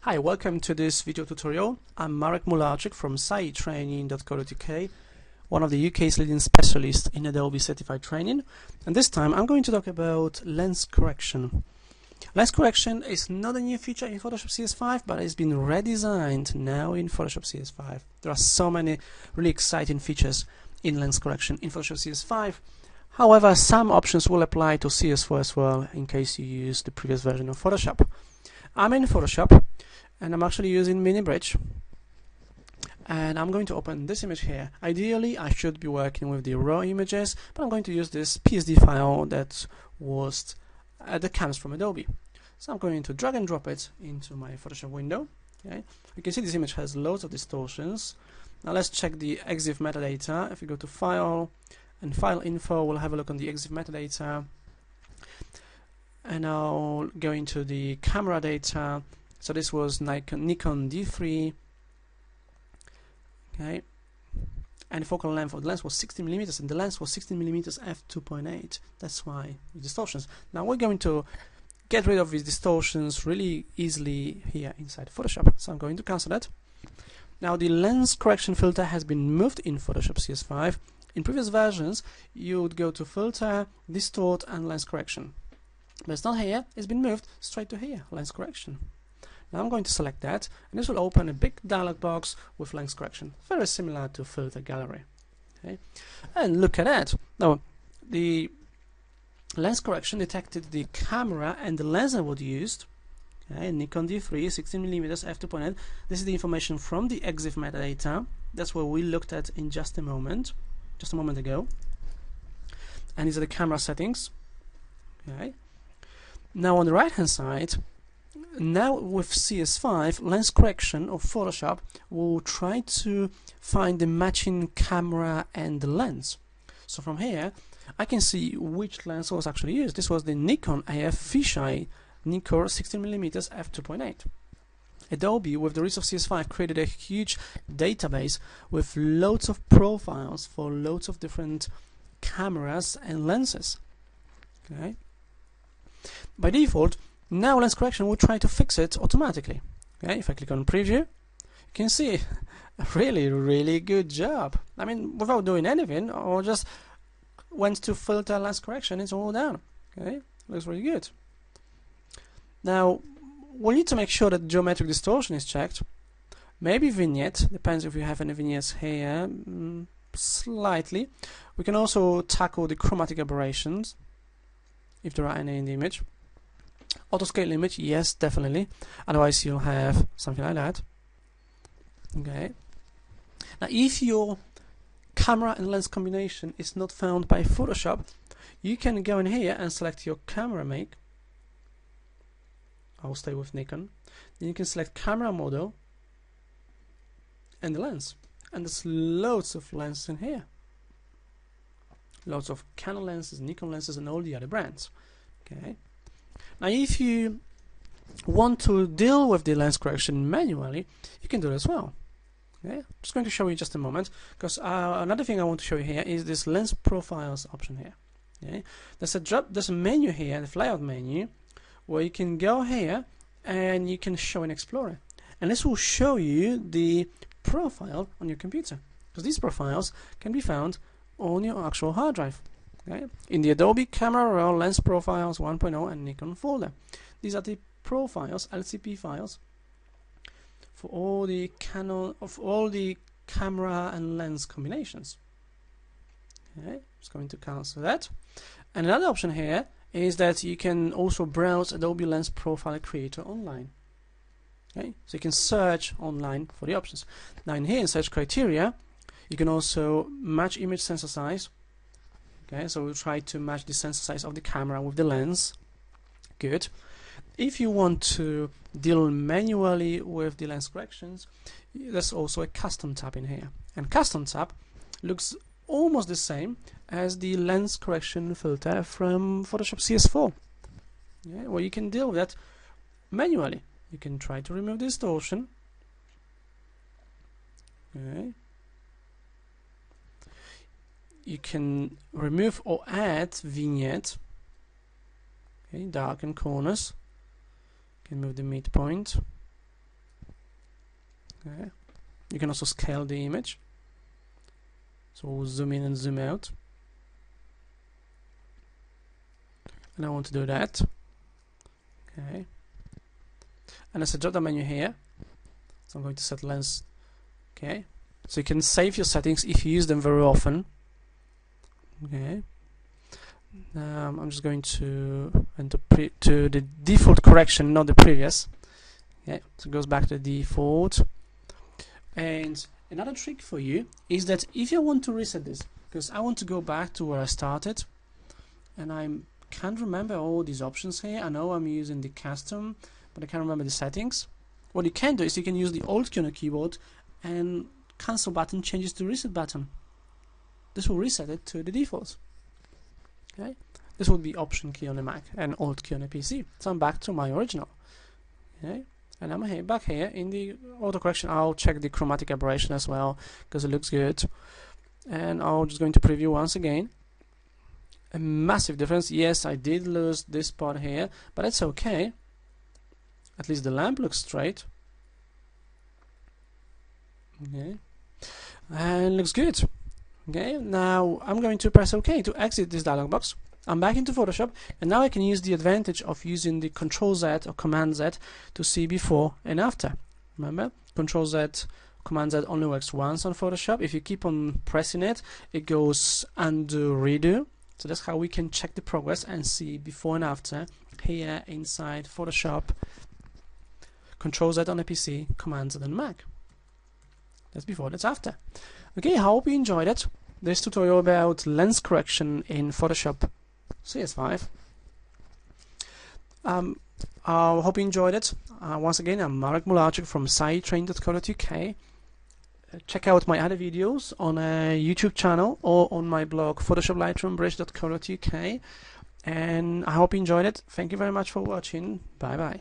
Hi, welcome to this video tutorial. I'm Marek Mularczyk from scitraining.co.uk, one of the UK's leading specialists in Adobe Certified Training, and this time I'm going to talk about lens correction. Lens correction is not a new feature in Photoshop CS5, but it's been redesigned now in Photoshop CS5. There are so many really exciting features in lens correction in Photoshop CS5. However, some options will apply to CS4 as well in case you use the previous version of Photoshop. I'm in Photoshop and I'm actually using Mini Bridge, and I'm going to open this image here. Ideally I should be working with the raw images, but I'm going to use this PSD file that comes from Adobe. So I'm going to drag and drop it into my Photoshop window. Okay, you can see this image has loads of distortions. Now let's check the EXIF metadata. If we go to File and File Info, we'll have a look on the EXIF metadata, and I'll go into the camera data. So this was Nikon D3, okay, and the focal length of the lens was 16mm, and the lens was 16mm f2.8. That's why the distortions. Now we're going to get rid of these distortions really easily here inside Photoshop. So I'm going to cancel that. Now the lens correction filter has been moved in Photoshop CS5. In previous versions, you would go to Filter, Distort, and Lens Correction. But it's not here. It's been moved straight to here, Lens Correction. Now I'm going to select that, and this will open a big dialog box with lens correction, very similar to Filter Gallery. Okay, and look at that. Now the lens correction detected the camera and the lens I would used. Okay, Nikon D3, 16mm f2.8. This is the information from the EXIF metadata. That's what we looked at in just a moment ago. And these are the camera settings. Okay. Now on the right hand side, now with CS5 lens correction of Photoshop, we'll try to find the matching camera and the lens. So from here I can see which lens was actually used. This was the Nikon AF fisheye Nikon 16mm f2.8. Adobe, with the release of CS5, created a huge database with loads of profiles for loads of different cameras and lenses. Okay. By default, now lens correction will try to fix it automatically. Okay, if I click on preview, you can see a really good job. I mean, without doing anything, or just went to filter lens correction, it's all done. Okay, looks really good. Now we'll need to make sure that geometric distortion is checked. Maybe vignette, depends if you have any vignettes here, slightly. We can also tackle the chromatic aberrations if there are any in the image. Auto scale image, yes, definitely. Otherwise, you'll have something like that. Okay. Now, if your camera and lens combination is not found by Photoshop, you can go in here and select your camera make. I'll stay with Nikon. Then you can select camera model and the lens. And there's loads of lenses in here. Lots of Canon lenses, Nikon lenses, and all the other brands. Okay. Now, if you want to deal with the lens correction manually, you can do it as well. Okay, I'm just going to show you in just a moment, because another thing I want to show you here is this lens profiles option here. Okay, there's a menu here, the flyout menu, where you can go here and you can show in Explorer, and this will show you the profile on your computer, because these profiles can be found on your actual hard drive. Okay. In the Adobe Camera Raw Lens Profiles 1.0 and Nikon folder. These are the profiles, LCP files, for all the camera and lens combinations. Okay, just going to cancel that. And another option here is that you can also browse Adobe Lens Profile Creator online. Okay, so you can search online for the options. Now in here in search criteria, you can also match image sensor size. Okay, so we'll try to match the sensor size of the camera with the lens. Good. If you want to deal manually with the lens corrections, there's also a custom tab in here. And custom tab looks almost the same as the lens correction filter from Photoshop CS4. Okay, well, you can deal with that manually. You can try to remove distortion. Okay. You can remove or add vignette. Okay, darken corners. You can move the midpoint. Okay. You can also scale the image. So we'll zoom in and zoom out. And I want to do that. Okay. And there's a drop down menu here. So I'm going to set lens. Okay. So you can save your settings if you use them very often. Okay. I'm just going to enter to the default correction, not the previous. Okay. So it goes back to the default. And another trick for you is that if you want to reset this, because I want to go back to where I started, and I can't remember all these options here. I know I'm using the custom, but I can't remember the settings. What you can do is you can use the Alt key on the keyboard, and cancel button changes to reset button. This will reset it to the default. Okay, this will be Option key on the Mac and Alt key on the PC. So I'm back to my original. Okay, and I'm here, back here in the auto correction. I'll check the chromatic aberration as well because it looks good. And I'm just going to preview once again. A massive difference. Yes, I did lose this part here, but it's okay. At least the lamp looks straight. Okay, and looks good. Okay, now I'm going to press OK to exit this dialog box. I'm back into Photoshop, and now I can use the advantage of using the Ctrl-Z or Command-Z to see before and after. Remember, Ctrl-Z, Command-Z only works once on Photoshop. If you keep on pressing it, it goes undo, redo. So that's how we can check the progress and see before and after here inside Photoshop. Ctrl-Z on the PC, Command-Z on the Mac. That's before, that's after. Okay, I hope you enjoyed it. This tutorial about lens correction in Photoshop CS5. I hope you enjoyed it. Once again, I'm Marek Mularczyk from sitetrain.co.uk. Check out my other videos on a YouTube channel or on my blog photoshoplightroombridge.co.uk. And I hope you enjoyed it. Thank you very much for watching. Bye bye.